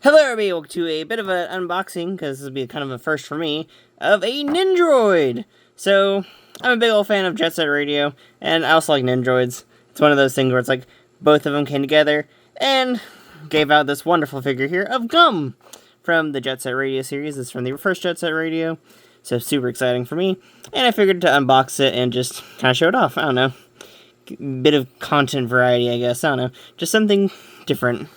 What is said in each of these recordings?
Hello everybody, welcome to a bit of an unboxing, because this will be kind of a first for me, of a Nendroid! So, I'm a big old fan of Jet Set Radio, and I also like Nendroids. It's one of those things where it's like, both of them came together, and gave out this wonderful figure here of Gum! From the Jet Set Radio series. This is from the first Jet Set Radio, so super exciting for me. And I figured to unbox it and just kind of show it off, I don't know. Bit of content variety, I guess, I don't know. Just something different.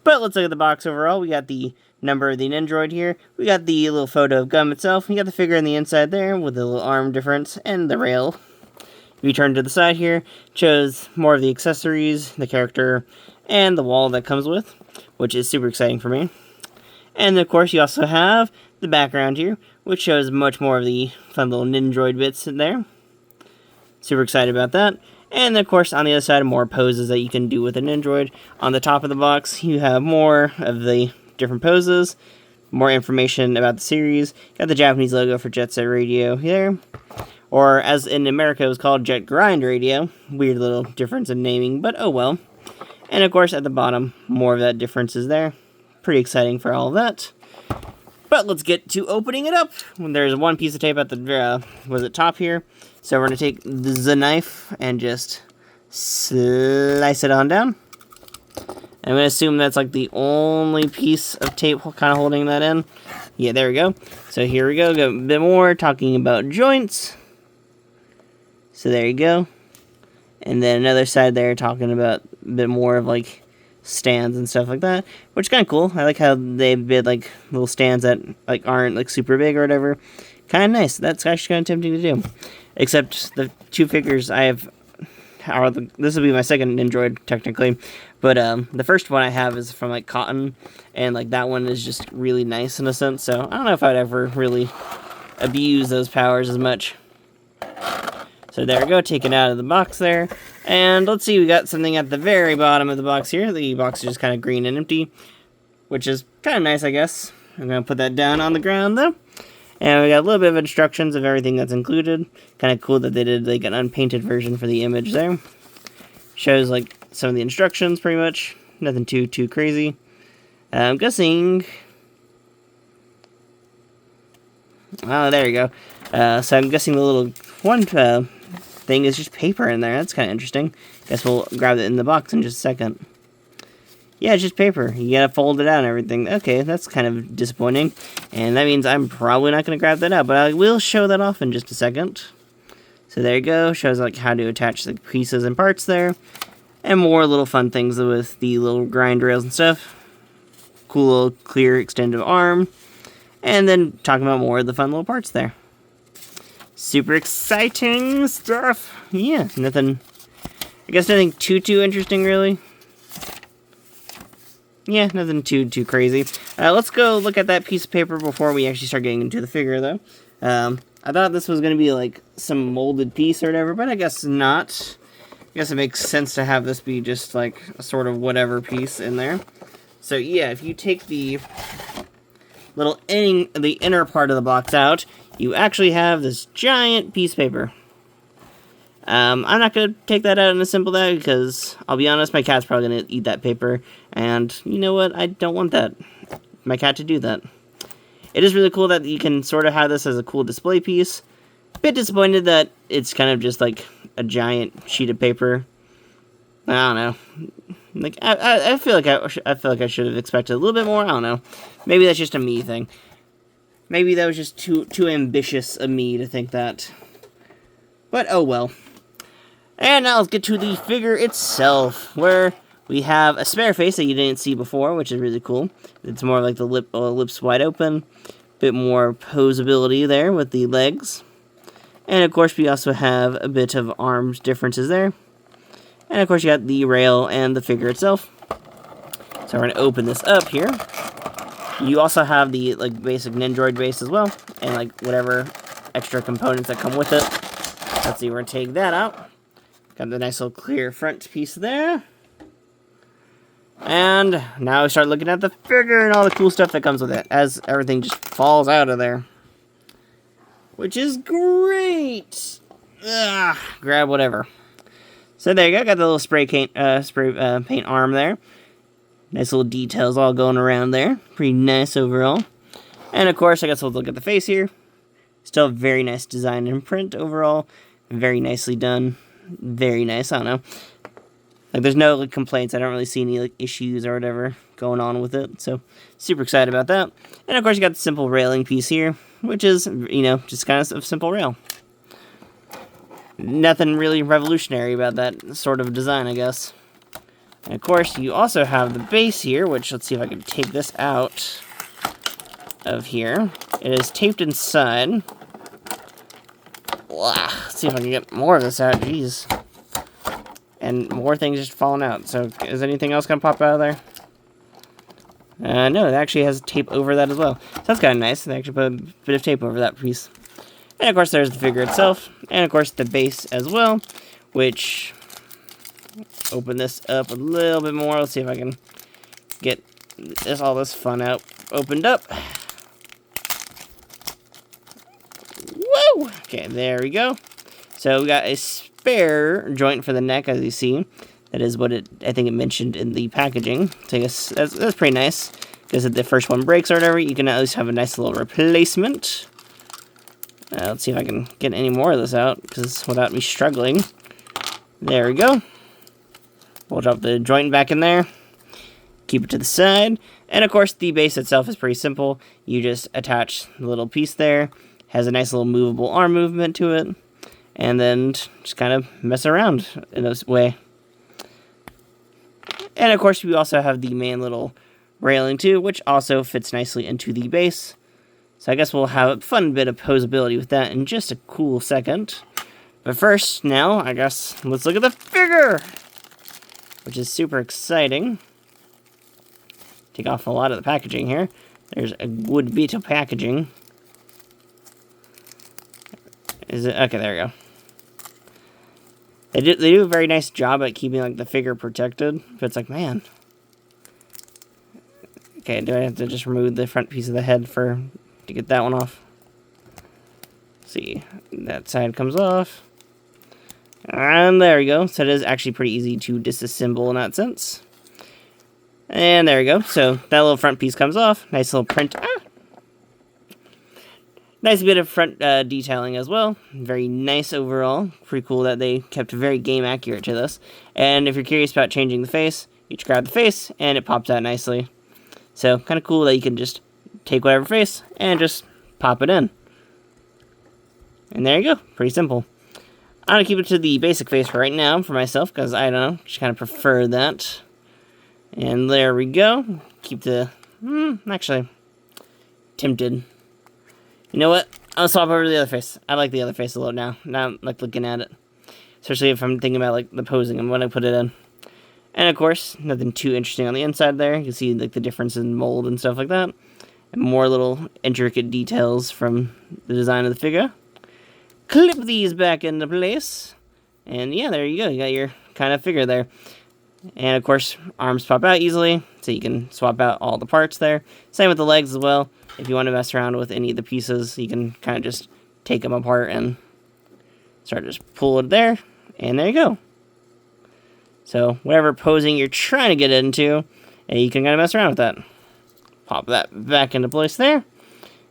But let's look at the box overall. We got the number of the Nendroid here. We got the little photo of Gum itself. We got the figure on the inside there with the little arm difference and the rail. If you turn to the side here, it shows more of the accessories, the character, and the wall that comes with, which is super exciting for me. And of course, you also have the background here, which shows much more of the fun little Nendroid bits in there. Super excited about that. And of course, on the other side, more poses that you can do with an Nendroid. On the top of the box, you have more of the different poses, more information about the series. Got the Japanese logo for Jet Set Radio here, or as in America it was called Jet Grind Radio. Weird little difference in naming, but oh well. And of course, at the bottom, more of that difference is there. Pretty exciting for all of that. But let's get to opening it up. There's one piece of tape at the top here. So we're going to take the knife and just slice it on down. I'm going to assume that's like the only piece of tape kind of holding that in. Yeah, there we go. So here we go. Got a bit more talking about joints. So there you go. And then another side there talking about a bit more of like stands and stuff like that, which is kind of cool. I like how they did like little stands that like aren't like super big or whatever. Kind of nice. That's actually kind of tempting to do. Except the two figures I have are this will be my second Nendroid technically, but the first one I have is from like cotton, and like that one is just really nice in a sense. So I don't know if I'd ever really abuse those powers as much. So there we go, taken out of the box there. And let's see, we got something at the very bottom of the box here. The box is just kind of green and empty, which is kind of nice, I guess. I'm going to put that down on the ground, though. And we got a little bit of instructions of everything that's included. Kind of cool that they did like an unpainted version for the image there. Shows like some of the instructions, pretty much. Nothing too crazy. I'm guessing... Oh, there you go. So I'm guessing the little one thing is just paper in there. That's kind of interesting. Guess we'll grab it in the box in just a second. Yeah, it's just paper. You gotta fold it out and everything. Okay, that's kind of disappointing. And that means I'm probably not gonna grab that out, but I will show that off in just a second. So there you go. Shows like how to attach the pieces and parts there. And more little fun things with the little grind rails and stuff. Cool little clear extended arm. And then talking about more of the fun little parts there. Super exciting stuff. Yeah, nothing. I guess nothing too interesting, really. Yeah, nothing too crazy. Let's go look at that piece of paper before we actually start getting into the figure, though. I thought this was going to be like some molded piece or whatever, but I guess not. I guess it makes sense to have this be just like a sort of whatever piece in there. So yeah, if you take the little the inner part of the box out, you actually have this giant piece of paper. I'm not going to take that out and assemble that because, I'll be honest, my cat's probably going to eat that paper. And you know what? I don't want my cat to do that. It is really cool that you can sort of have this as a cool display piece. A bit disappointed that it's kind of just like a giant sheet of paper. I don't know. Like I feel like I should have expected a little bit more. I don't know. Maybe that's just a me thing. Maybe that was just too ambitious of me to think that. But oh well. And now let's get to the figure itself, where we have a spare face that you didn't see before, which is really cool. It's more like the lips wide open, bit more posability there with the legs. And of course we also have a bit of arms differences there. And of course you got the rail and the figure itself. So we're going to open this up here. You also have the like basic Nendroid base as well, and like whatever extra components that come with it. Let's see, we're going to take that out. Got the nice little clear front piece there. And now we start looking at the figure and all the cool stuff that comes with it, as everything just falls out of there. Which is great! Ugh, grab whatever. So there you go, got the little spray paint arm there. Nice little details all going around there. Pretty nice overall. And of course, I guess we'll look at the face here. Still a very nice design and print overall. Very nicely done. Very nice, I don't know. Like, there's no like, complaints. I don't really see any like issues or whatever going on with it. So, super excited about that. And of course, you got the simple railing piece here, which is, you know, just kind of a simple rail. Nothing really revolutionary about that sort of design, I guess. And of course, you also have the base here, which, let's see if I can take this out of here. It is taped inside. Let's see if I can get more of this out. Jeez. And more things just falling out. So, is anything else going to pop out of there? No, it actually has tape over that as well. So that's kind of nice. They actually put a bit of tape over that piece. And of course, there's the figure itself. And of course, the base as well, which... Open this up a little bit more. Let's see if I can get all this fun out opened up. Woo! Okay, there we go. So we got a spare joint for the neck, as you see. That is what I think it mentioned in the packaging. So I guess that's pretty nice. Because if the first one breaks or whatever, you can at least have a nice little replacement. Let's see if I can get any more of this out, because without me struggling. There we go. We'll drop the joint back in there, keep it to the side, and of course the base itself is pretty simple. You just attach the little piece there, has a nice little movable arm movement to it, and then just kind of mess around in this way. And of course we also have the main little railing too, which also fits nicely into the base. So I guess we'll have a fun bit of posability with that in just a cool second. But first, now, I guess, let's look at the figure! Which is super exciting. Take off a lot of the packaging here. There's a wood beetle packaging. Is it? Okay, there we go. They do a very nice job at keeping like the figure protected. But it's like, man. Okay, do I have to just remove the front piece of the head to get that one off? Let's see, that side comes off. And there we go. So it is actually pretty easy to disassemble in that sense. And there we go. So that little front piece comes off. Nice little print. Nice bit of front detailing as well. Very nice overall. Pretty cool that they kept very game accurate to this. And if you're curious about changing the face, you just grab the face and it pops out nicely. So kind of cool that you can just take whatever face and just pop it in. And there you go. Pretty simple. I'm going to keep it to the basic face for right now for myself, because I don't know, just kind of prefer that. And there we go. Keep the, actually, tempted. You know what? I'll swap over to the other face. I like the other face a lot now. Now I'm like looking at it. Especially if I'm thinking about like the posing and when I put it in. And of course, nothing too interesting on the inside there. You can see like the difference in mold and stuff like that. And more little intricate details from the design of the figure. Clip these back into place. And yeah, there you go. You got your kind of figure there. And of course, arms pop out easily, so you can swap out all the parts there. Same with the legs as well. If you want to mess around with any of the pieces, you can kind of just take them apart and start to just pull it there. And there you go. So whatever posing you're trying to get into, you can kind of mess around with that. Pop that back into place there.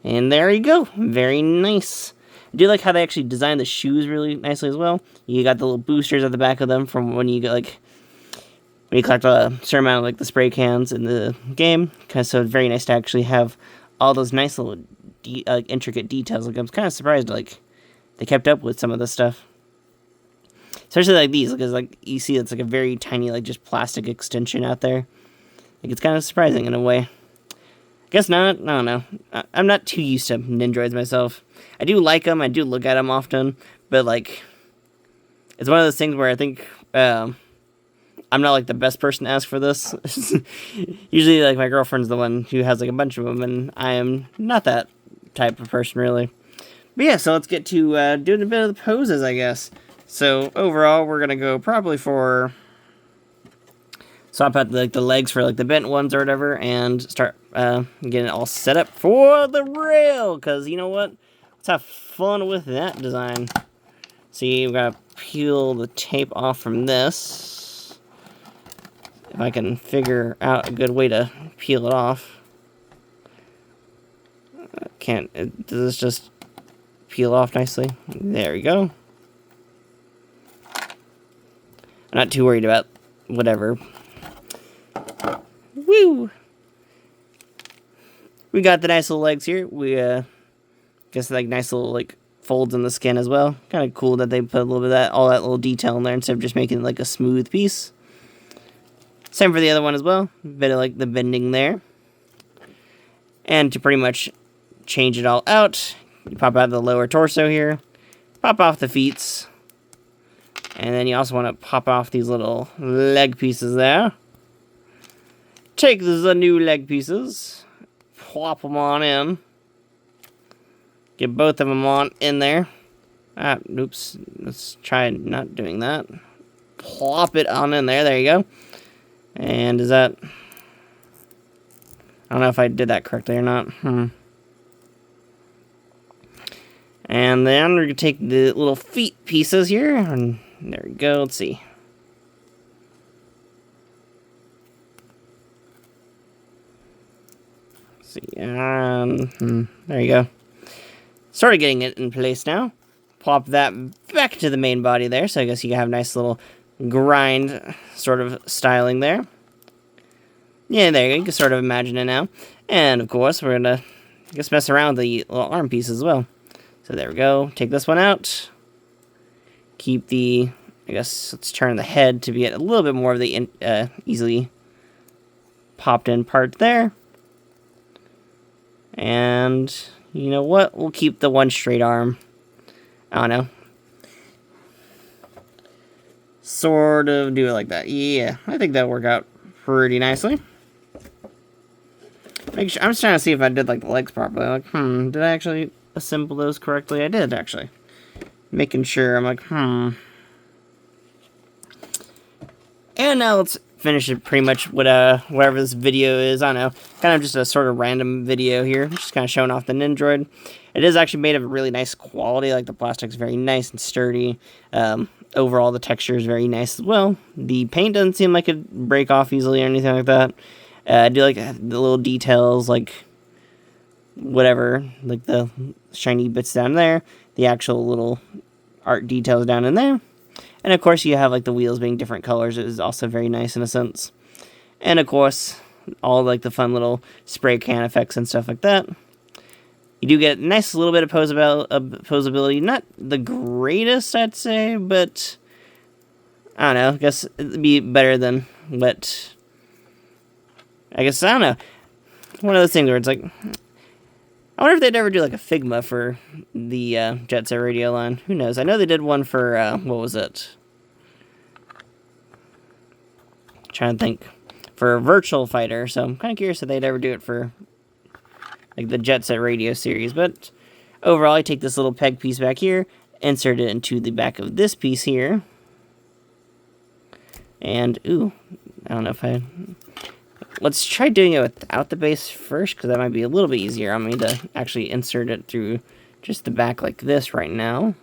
And there you go. Very nice. I do like how they actually designed the shoes really nicely as well. You got the little boosters at the back of them from when you get like when you collect a certain amount of like the spray cans in the game. So it's very nice to actually have all those nice little intricate details. Like I was kind of surprised like they kept up with some of this stuff, especially like these, because like you see it's like a very tiny like just plastic extension out there. Like it's kind of surprising in a way. Guess not. I don't know. I'm not too used to Nendroids myself. I do like them. I do look at them often. But, like, it's one of those things where I think I'm not, like, the best person to ask for this. Usually, like, my girlfriend's the one who has, like, a bunch of them. And I am not that type of person, really. But, yeah, so let's get to doing a bit of the poses, I guess. So, overall, we're going to go probably for... swap out like the legs for like the bent ones or whatever, and start getting it all set up for the rail. Because you know what? Let's have fun with that design. See, we've got to peel the tape off from this. if I can figure out a good way to peel it off. Does this just peel off nicely? There we go. I'm not too worried about whatever. Woo! We got the nice little legs here. We guess like nice little like folds in the skin as well. Kind of cool that they put a little bit of that, all that little detail in there instead of just making it like a smooth piece. Same for the other one as well. A bit of like the bending there. And to pretty much change it all out, you pop out the lower torso here, pop off the feet, and then you also want to pop off these little leg pieces there. Take the new leg pieces, plop them on in. Get both of them on in there. Oops. Let's try not doing that. Plop it on in there. There you go. And is that... I don't know if I did that correctly or not. And then we're going to take the little feet pieces here. And there we go. Let's see. There you go. Started getting it in place now. Pop that back to the main body there. So I guess you can have a nice little grind sort of styling there. Yeah, there you go. You can sort of imagine it now. And of course, we're going to just mess around with the little arm piece as well. So there we go. Take this one out. Keep the, I guess, let's turn the head to be a little bit more of the easily popped in part there. And you know what? We'll keep the one straight arm. I don't know. Sort of do it like that. Yeah, I think that'll work out pretty nicely. I'm just trying to see if I did like the legs properly. Like, did I actually assemble those correctly? I did, actually. Making sure. I'm like, And now let's finish it pretty much with whatever this video is. I don't know. Kind of just a sort of random video here. Just kind of showing off the Nendroid. It is actually made of a really nice quality. Like the plastic's very nice and sturdy. Overall, the texture is very nice as well. The paint doesn't seem like it'd break off easily or anything like that. I do like the little details, like whatever, like the shiny bits down there. The actual little art details down in there. And of course, you have like the wheels being different colors. It is also very nice in a sense. And of course, all like the fun little spray can effects and stuff like that. You do get a nice little bit of posability. Not the greatest, I'd say, but I don't know. I guess it'd be better than what... I guess, I don't know. One of those things where it's like... I wonder if they'd ever do like a Figma for the Jet Set Radio line. Who knows? I know they did one for, what was it? I'm trying to think. For a Virtual Fighter, so I'm kind of curious if they'd ever do it for like the Jet Set Radio series. But overall, I take this little peg piece back here, insert it into the back of this piece here. And, ooh, I don't know if I... Let's try doing it without the base first, because that might be a little bit easier on me to actually insert it through just the back like this right now.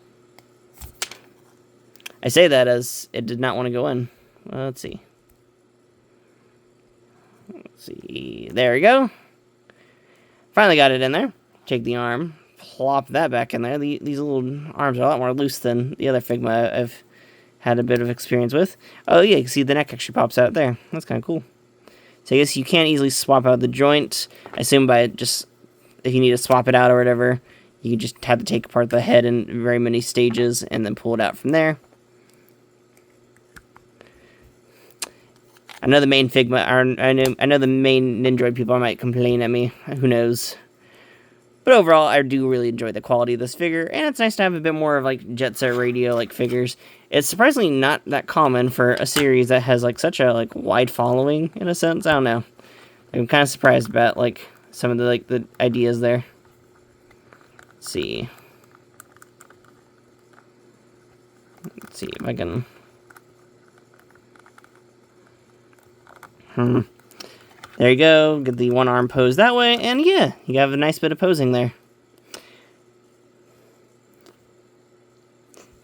I say that as it did not want to go in. Let's see. Let's see. There we go. Finally got it in there. Take the arm, plop that back in there. These little arms are a lot more loose than the other Figma I've had a bit of experience with. Oh yeah, you can see the neck actually pops out there. That's kind of cool. So I guess you can't easily swap out the joint. I assume by just, if you need to swap it out or whatever, you just have to take apart the head in very many stages and then pull it out from there. I know the main Figma, I know the main Nendroid people might complain at me. Who knows? But overall, I do really enjoy the quality of this figure, and it's nice to have a bit more of like Jet Set Radio like figures. It's surprisingly not that common for a series that has like such a like wide following in a sense. I don't know. I'm kind of surprised about like some of the like the ideas there. Let's see. Let's see if I can. There you go. Get the one arm pose that way, and yeah, you have a nice bit of posing there.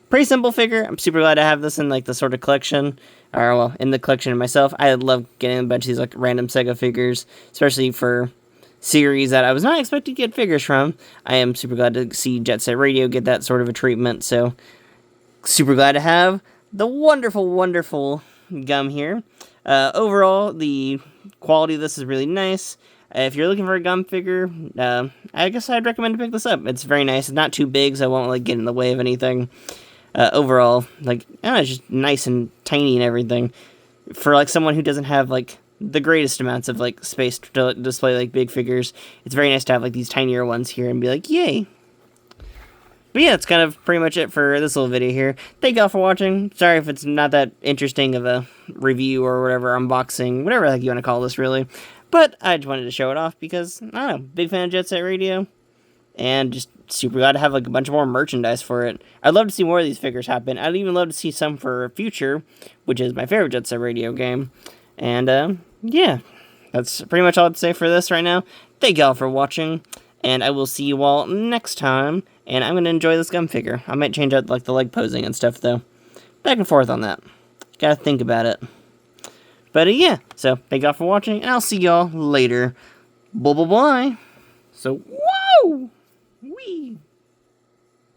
pretty simple figure. I'm super glad to have this in, like, the sort of collection, or, well, in the collection myself. I love getting a bunch of these, like, random Sega figures, especially for series that I was not expecting to get figures from. I am super glad to see Jet Set Radio get that sort of a treatment, so super glad to have the wonderful, wonderful gum here. Overall, the quality of this is really nice. If you're looking for a gum figure, I guess I'd recommend to pick this up. It's very nice. It's not too big, so I won't, like, get in the way of anything. Overall, like, it's just nice and tiny and everything. For, like, someone who doesn't have, like, the greatest amounts of, like, space to display, like, big figures, it's very nice to have, like, these tinier ones here and be like, yay! But yeah, that's kind of pretty much it for this little video here. Thank y'all for watching. Sorry if it's not that interesting of a review or whatever, unboxing, whatever the heck you want to call this, really. But I just wanted to show it off because, I don't know, big fan of Jet Set Radio. And just super glad to have, like, a bunch more merchandise for it. I'd love to see more of these figures happen. I'd even love to see some for Future, which is my favorite Jet Set Radio game. And, yeah, that's pretty much all I have to say for this right now. Thank y'all for watching. And I will see you all next time. And I'm going to enjoy this gum figure. I might change out, like, the leg posing and stuff, though. Back and forth on that. Gotta think about it. But, yeah. So, thank y'all for watching. And I'll see y'all later. Bye-bye-bye. So, whoa! Wee!